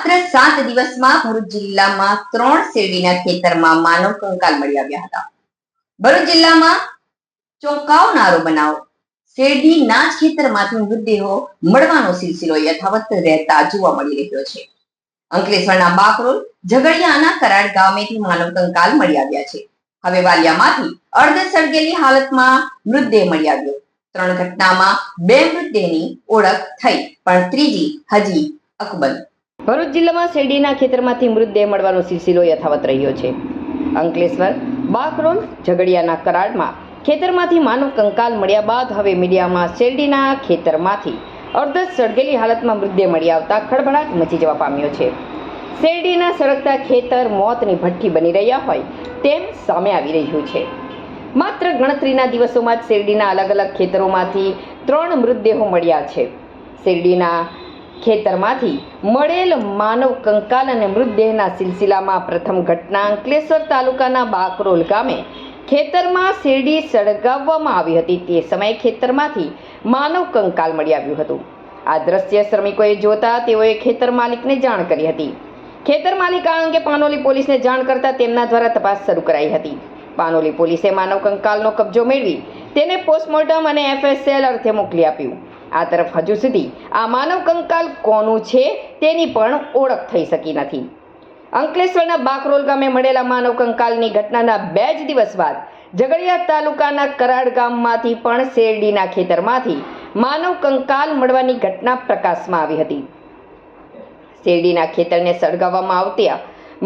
માત્ર 7 દિવસમાં ભરૂચ જિલ્લામાં 3 શેરડીના ખેતરમાં માનવ કંકાલ મળી આવ્યા હતા. ભરૂચ જિલ્લામાં ચોંકાવનારો બનાવ. શેરડીના જ ખેતરમાંથી મૃતદેહો મળવાનો સિલસિલો યથાવત રહેતા જોવા મળી રહ્યો છે. અંકલેશ્વરના બાકરોલ ઝઘડિયાના કરાડ ગામેથી માનવ કંકાલ મળી આવ્યા છે. હવે વાલિયામાંથી અર્ધ સળગેલી હાલતમાં મૃતદેહ મળી આવ્યો. 3 ઘટનામાં 2 મૃતદેહની ઓળખ થઈ, પણ ત્રીજી હજી અકબંધ. ભરૂચ જિલ્લામાં શેરડીના ખેતરમાંથી મૃતદેહ મળવાનો સિલસિલો યથાવત રહ્યો છે. અંકલેશ્વર બાકરોલ ઝઘડિયાના કરાડમાં ખેતરમાંથી માનવ કંકાલ મળ્યા બાદ હવે મીડિયામાં શેરડીના ખેતરમાંથી અર્ધ સળગેલી હાલતમાં મૃતદેહ મળી આવતા ખળભળાટ મચી જવા પામ્યો છે. શેરડીના સળગતા ખેતર મોતની ભઠ્ઠી બની રહ્યા હોય તેમ સામે આવી રહ્યું છે. માત્ર ગણતરીના દિવસોમાં જ શેરડીના અલગ અલગ ખેતરોમાંથી 3 મૃતદેહો મળ્યા છે. શેરડીના ખેતરમાંથી મળેલ માનવ કંકાલ અને મૃતદેહના સિલસિલામાં પ્રથમ ઘટના અંકલેશ્વર તાલુકાના બાકરોલ ગામે ખેતરમાં શેરડી સળગાવવામાં આવી હતી. તે સમયે ખેતરમાંથી માનવ કંકાલ મળી આવ્યું હતું. આ દ્રશ્ય શ્રમિકોએ જોતા તેઓએ ખેતર માલિકને જાણ કરી હતી. ખેતર માલિક આ અંગે પાનોલી પોલીસને જાણ કરતા તેમના દ્વારા તપાસ શરૂ કરાઈ હતી. પાનોલી પોલીસે માનવ કંકાલનો કબજો મેળવી તેને પોસ્ટમોર્ટમ અને FSL અર્થે મોકલી આપ્યું. આ તરફ હજુ સુધી આ માનવ કંકાલ કોનું છે તેની પણ ઓળખ થઈ શકી નથી. અંકલેશ્વરના બાકરોલ ગામે મળેલા માનવ કંકાલની ઘટનાના 2 જ દિવસ બાદ ઝઘડિયા તાલુકાના કરાડ ગામમાંથી પણ શેરડીના ખેતરમાંથી માનવ કંકાલ મળવાની ઘટના પ્રકાશમાં આવી હતી. શેરડીના ખેતરને સળગાવવામાં આવતા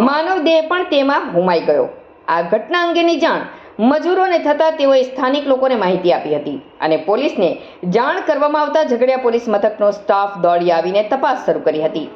માનવદેહ પણ તેમાં હોમાઈ ગયો. આ ઘટના અંગેની જાણ મજૂરોને થતાં તેઓએ સ્થાનિક લોકોને માહિતી આપી હતી અને પોલીસને જાણ કરવામાં આવતા ઝઘડિયા પોલીસ મથકનો સ્ટાફ દોડી આવીને તપાસ શરૂ કરી હતી.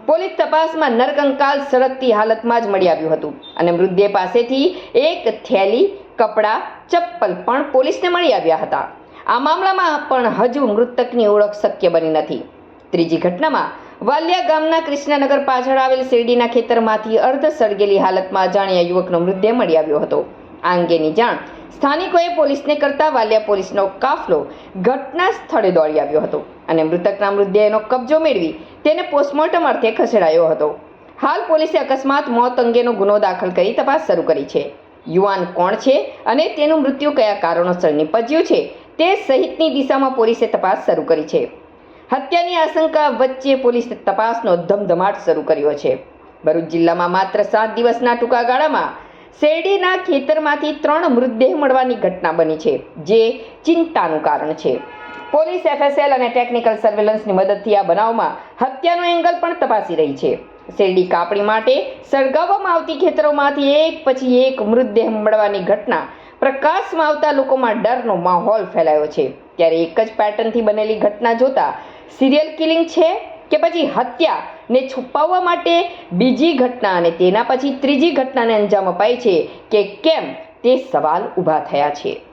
પોલીસ તપાસમાં નરકંકાલ સળગતી હાલતમાં જ મળી આવ્યું હતું અને મૃતદેહ પાસેથી એક થેલી, કપડાં, ચપ્પલ પણ પોલીસને મળી આવ્યા હતા. આ મામલામાં પણ હજુ મૃતકની ઓળખ શક્ય બની નથી. ત્રીજી ઘટનામાં વાલિયા ગામના કૃષ્ણનગર પાછળ આવેલ શેરડીના ખેતરમાંથી અર્ધ સળગેલી હાલતમાં અજાણ્યા યુવકનો મૃતદેહ મળી આવ્યો હતો. આ અંગેની જાણ સ્થાનિકોએ પોલીસને કરતા વાલિયા પોલીસનો કાફલો ઘટના સ્થળે દોડી આવ્યો હતો અને મૃતકના મૃતદેહનો કબજો મેળવી તેને પોસ્ટમોર્ટમ અર્થે ખસેડાયો હતો. હાલ પોલીસે અકસ્માત મોત અંગેનો ગુનો દાખલ કરી તપાસ શરૂ કરી છે. યુવાન કોણ છે અને તેનું મૃત્યુ કયા કારણોસર નિપજ્યું છે તે સહિતની દિશામાં પોલીસે તપાસ શરૂ કરી છે. હત્યાની આશંકા વચ્ચે પોલીસે તપાસનો ધમધમાટ શરૂ કર્યો છે. ભરૂચ જિલ્લામાં માત્ર 7 દિવસના ટૂંકા ગાળામાં શેરડીના ખેતરમાંથી 3 મૃતદેહ મળવાની ઘટના બની છે, જે ચિંતાનું કારણ છે. પોલીસ FSL અને ટેકનિકલ સર્વેલન્સની મદદથી આ બનાવમાં હત્યાનો એંગલ પણ તપાસી રહી છે. શેરડી કાપણી માટે સળગાવવામાં આવતી ખેતરોમાંથી એક પછી એક મૃતદેહ મળવાની ઘટના પ્રકાશમાં આવતા લોકોમાં ડરનો માહોલ ફેલાયો છે. ત્યારે એક જ પેટર્નથી બનેલી ઘટના જોતા સિરિયલ કિલિંગ છે કે પછી હત્યાને છુપાવવા માટે બીજી ઘટના અને તેના પછી ત્રીજી ઘટનાને અંજામ અપાય છે કે કેમ તે સવાલ ઊભા થયા છે.